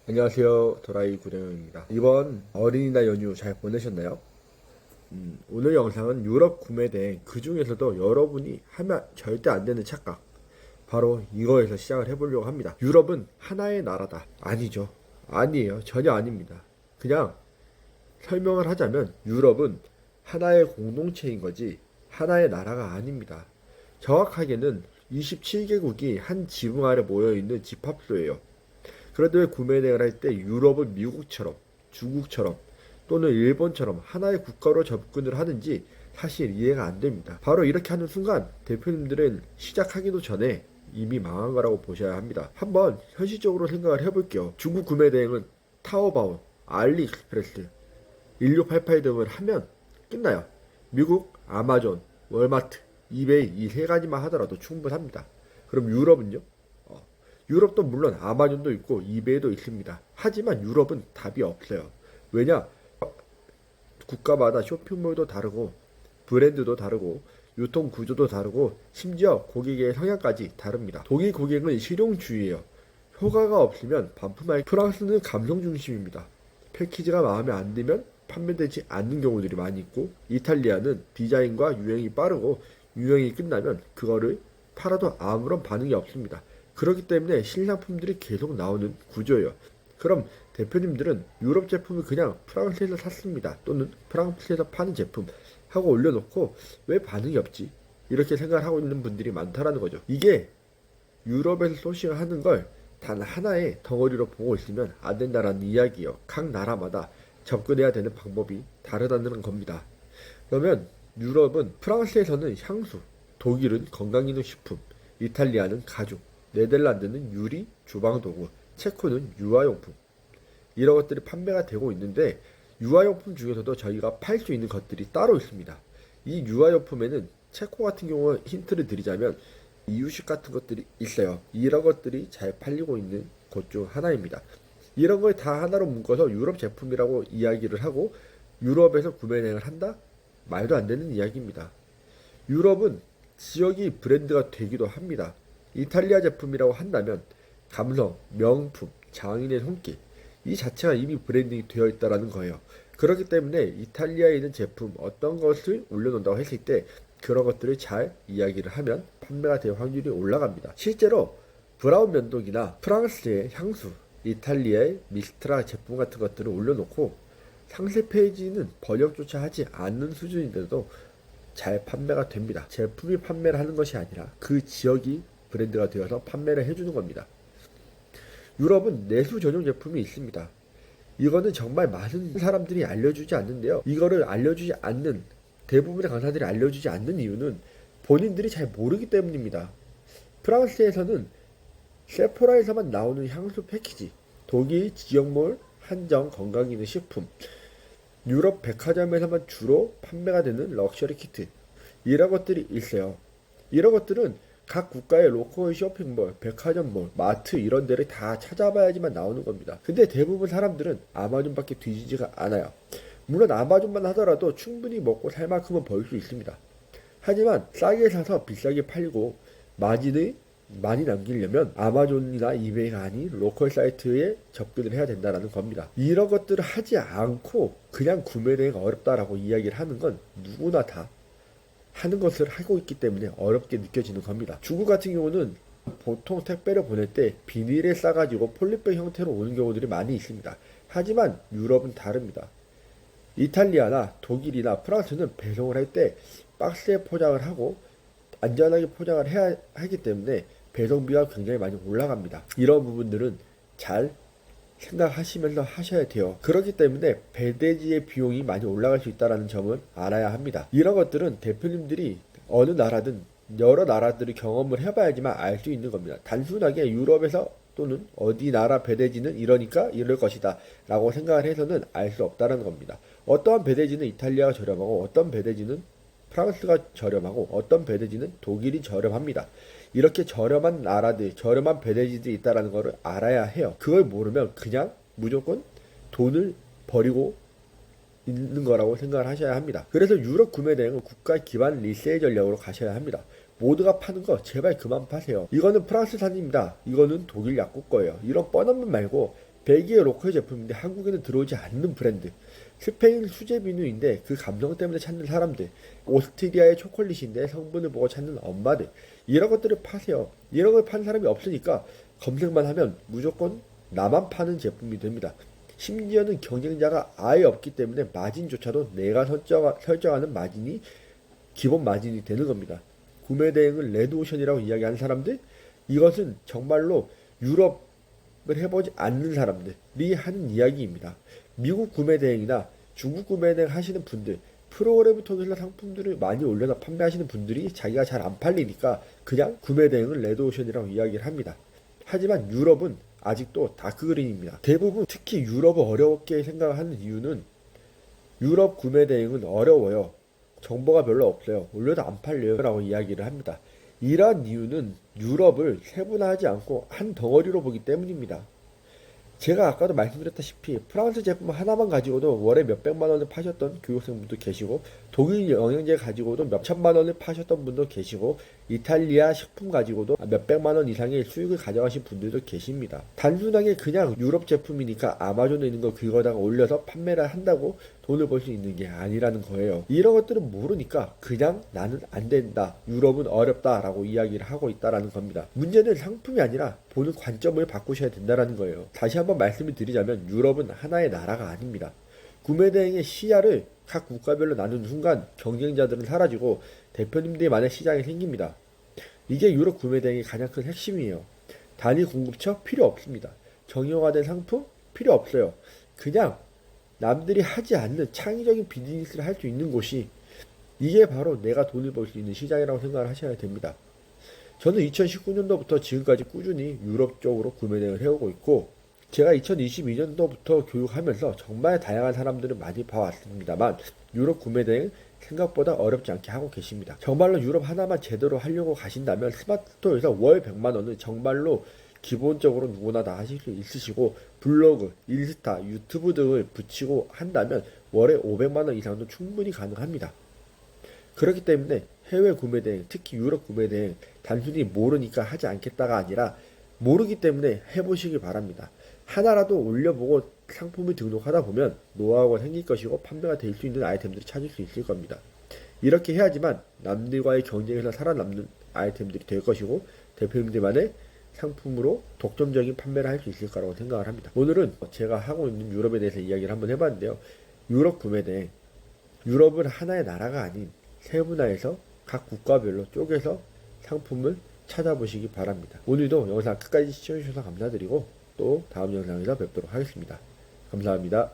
안녕하세요. 도라이 구령입니다. 이번 어린이날 연휴 잘 보내셨나요? 오늘 영상은 유럽 구매 대행 그 중에서도 여러분이 하면 절대 안 되는 착각, 바로 이거에서 시작을 해보려고 합니다. 유럽은 하나의 나라다. 아니죠. 아니에요. 전혀 아닙니다. 그냥 설명을 하자면 유럽은 하나의 공동체인 거지 하나의 나라가 아닙니다. 정확하게는 27개국이 한 지붕 아래 모여있는 집합소예요. 그런데 왜 구매 대행을 할 때 유럽은 미국처럼, 중국처럼 또는 일본처럼 하나의 국가로 접근을 하는지 사실 이해가 안 됩니다. 바로 이렇게 하는 순간 대표님들은 시작하기도 전에 이미 망한 거라고 보셔야 합니다. 한번 현실적으로 생각을 해볼게요. 중국 구매 대행은 타오바오, 알리익스프레스, 1688 등을 하면 끝나요. 미국 아마존, 월마트, 이베이 이 세 가지만 하더라도 충분합니다. 그럼 유럽은요? 유럽도 물론 아마존도 있고 이베이도 있습니다. 하지만 유럽은 답이 없어요. 왜냐? 국가마다 쇼핑몰도 다르고 브랜드도 다르고 유통 구조도 다르고 심지어 고객의 성향까지 다릅니다. 독일 고객은 실용주의예요. 효과가 없으면 반품할. 프랑스는 감성 중심입니다. 패키지가 마음에 안 들면 판매되지 않는 경우들이 많이 있고, 이탈리아는 디자인과 유행이 빠르고 유행이 끝나면 그거를 팔아도 아무런 반응이 없습니다. 그렇기 때문에 신상품들이 계속 나오는 구조예요. 그럼 대표님들은 유럽 제품을 그냥 프랑스에서 샀습니다. 또는 프랑스에서 파는 제품 하고 올려놓고 왜 반응이 없지? 이렇게 생각을 하고 있는 분들이 많다라는 거죠. 이게 유럽에서 소싱을 하는 걸 단 하나의 덩어리로 보고 있으면 안 된다라는 이야기예요. 각 나라마다 접근해야 되는 방법이 다르다는 겁니다. 그러면 유럽은 프랑스에서는 향수, 독일은 건강기능식품, 이탈리아는 가죽, 네덜란드는 유리, 주방도구, 체코는 유아용품, 이런 것들이 판매가 되고 있는데, 유아용품 중에서도 저희가 팔 수 있는 것들이 따로 있습니다. 이 유아용품에는 체코 같은 경우 힌트를 드리자면 이유식 같은 것들이 있어요. 이런 것들이 잘 팔리고 있는 곳 중 하나입니다. 이런 걸 다 하나로 묶어서 유럽 제품이라고 이야기를 하고 유럽에서 구매 대행을 한다? 말도 안 되는 이야기입니다. 유럽은 지역이 브랜드가 되기도 합니다. 이탈리아 제품이라고 한다면 감성, 명품, 장인의 손길 이 자체가 이미 브랜딩이 되어 있다는 거예요. 그렇기 때문에 이탈리아에 있는 제품 어떤 것을 올려놓는다고 했을 때 그런 것들을 잘 이야기를 하면 판매가 될 확률이 올라갑니다. 실제로 브라운 면도기나 프랑스의 향수, 이탈리아의 미스트라 제품 같은 것들을 올려놓고 상세 페이지는 번역조차 하지 않는 수준인데도 잘 판매가 됩니다. 제품이 판매를 하는 것이 아니라 그 지역이 브랜드가 되어서 판매를 해주는 겁니다. 유럽은 내수 전용 제품이 있습니다. 이거는 정말 많은 사람들이 알려주지 않는데요. 이거를 알려주지 않는, 대부분의 강사들이 알려주지 않는 이유는 본인들이 잘 모르기 때문입니다. 프랑스에서는 세포라에서만 나오는 향수 패키지, 독일 지역몰 한정 건강기능식품, 유럽 백화점에서만 주로 판매가 되는 럭셔리 키트, 이런 것들이 있어요. 이런 것들은 각 국가의 로컬 쇼핑몰, 백화점몰, 마트 이런 데를 다 찾아봐야지만 나오는 겁니다. 근데 대부분 사람들은 아마존밖에 뒤지지가 않아요. 물론 아마존만 하더라도 충분히 먹고 살 만큼은 벌 수 있습니다. 하지만 싸게 사서 비싸게 팔고 마진을 많이 남기려면 아마존이나 이베이가 아닌 로컬 사이트에 접근을 해야 된다는 겁니다. 이런 것들을 하지 않고 그냥 구매 대행이 어렵다라고 이야기를 하는 건 누구나 다 하는 것을 하고 있기 때문에 어렵게 느껴지는 겁니다. 중국 같은 경우는 보통 택배를 보낼 때 비닐에 싸가지고 폴리백 형태로 오는 경우들이 많이 있습니다. 하지만 유럽은 다릅니다. 이탈리아나 독일이나 프랑스는 배송을 할 때 박스에 포장을 하고 안전하게 포장을 해야 하기 때문에 배송비가 굉장히 많이 올라갑니다. 이런 부분들은 잘 생각하시면서 하셔야 돼요. 그렇기 때문에 배대지의 비용이 많이 올라갈 수 있다는 점을 알아야 합니다. 이런 것들은 대표님들이 어느 나라든 여러 나라들을 경험을 해봐야지만 알 수 있는 겁니다. 단순하게 유럽에서 또는 어디 나라 배대지는 이러니까 이럴 것이다 라고 생각을 해서는 알 수 없다는 겁니다. 어떠한 배대지는 이탈리아가 저렴하고 어떤 배대지는 프랑스가 저렴하고 어떤 배대지는 독일이 저렴합니다. 이렇게 저렴한 나라들, 저렴한 배대지들이 있다는 것을 알아야 해요. 그걸 모르면 그냥 무조건 돈을 버리고 있는 거라고 생각을 하셔야 합니다. 그래서 유럽 구매 대행은 국가 기반 리세일 전략으로 가셔야 합니다. 모두가 파는 거 제발 그만 파세요. 이거는 프랑스산입니다. 이거는 독일 약국 거예요. 이런 뻔한 말 말고 벨기에 로컬 제품인데 한국에는 들어오지 않는 브랜드. 스페인 수제 비누인데 그 감성 때문에 찾는 사람들. 오스트리아의 초콜릿인데 성분을 보고 찾는 엄마들. 이런 것들을 파세요. 이런 걸 파는 사람이 없으니까 검색만 하면 무조건 나만 파는 제품이 됩니다. 심지어는 경쟁자가 아예 없기 때문에 마진조차도 내가 설정하는 마진이 기본 마진이 되는 겁니다. 구매 대행을 레드오션이라고 이야기하는 사람들, 이것은 정말로 유럽을 해보지 않는 사람들이 하는 이야기입니다. 미국 구매 대행이나 중국 구매 대행 하시는 분들, 프로그램을 통해서 상품들을 많이 올려서 판매하시는 분들이 자기가 잘 안 팔리니까 그냥 구매 대행을 레드오션이라고 이야기를 합니다. 하지만 유럽은 아직도 다크그린입니다. 대부분 특히 유럽을 어렵게 생각하는 이유는 유럽 구매 대행은 어려워요. 정보가 별로 없어요. 올려도 안 팔려요. 라고 이야기를 합니다. 이러한 이유는 유럽을 세분화하지 않고 한 덩어리로 보기 때문입니다. 제가 아까도 말씀드렸다시피 프랑스 제품 하나만 가지고도 월에 몇백만 원을 파셨던 교육생분도 계시고, 독일 영양제 가지고도 몇천만 원을 파셨던 분도 계시고, 이탈리아 식품 가지고도 몇백만 원 이상의 수익을 가져가신 분들도 계십니다. 단순하게 그냥 유럽 제품이니까 아마존에 있는 거 긁어다가 올려서 판매를 한다고 돈을 벌 수 있는 게 아니라는 거예요. 이런 것들은 모르니까 그냥 나는 안 된다, 유럽은 어렵다 라고 이야기를 하고 있다라는 겁니다. 문제는 상품이 아니라 보는 관점을 바꾸셔야 된다는 거예요. 다시 한번 말씀을 드리자면 유럽은 하나의 나라가 아닙니다. 구매 대행의 시야를 각 국가별로 나눈 순간 경쟁자들은 사라지고 대표님들만의 시장이 생깁니다. 이게 유럽 구매 대행의 가장 큰 핵심이에요. 단위 공급처 필요 없습니다. 정형화된 상품 필요 없어요. 그냥 남들이 하지 않는 창의적인 비즈니스를 할 수 있는 곳이, 이게 바로 내가 돈을 벌 수 있는 시장이라고 생각을 하셔야 됩니다. 저는 2019년도부터 지금까지 꾸준히 유럽 쪽으로 구매 대행을 해오고 있고, 제가 2022년도부터 교육하면서 정말 다양한 사람들을 많이 봐왔습니다만 유럽 구매 대행 생각보다 어렵지 않게 하고 계십니다. 정말로 유럽 하나만 제대로 하려고 가신다면 스마트 스토어에서 월 100만 원은 정말로 기본적으로 누구나 다 하실 수 있으시고, 블로그, 인스타, 유튜브 등을 붙이고 한다면 월에 500만 원 이상도 충분히 가능합니다. 그렇기 때문에 해외 구매 대행, 특히 유럽 구매 대행, 단순히 모르니까 하지 않겠다가 아니라 모르기 때문에 해보시기 바랍니다. 하나라도 올려보고 상품을 등록하다 보면 노하우가 생길 것이고 판매가 될 수 있는 아이템들을 찾을 수 있을 겁니다. 이렇게 해야지만 남들과의 경쟁에서 살아남는 아이템들이 될 것이고 대표님들만의 상품으로 독점적인 판매를 할 수 있을 거라고 생각을 합니다. 오늘은 제가 하고 있는 유럽에 대해서 이야기를 한번 해봤는데요. 유럽 구매대행, 유럽은 하나의 나라가 아닌 세분화해서 각 국가별로 쪼개서 상품을 찾아보시기 바랍니다. 오늘도 영상 끝까지 시청해주셔서 감사드리고 또 다음 영상에서 뵙도록 하겠습니다. 감사합니다.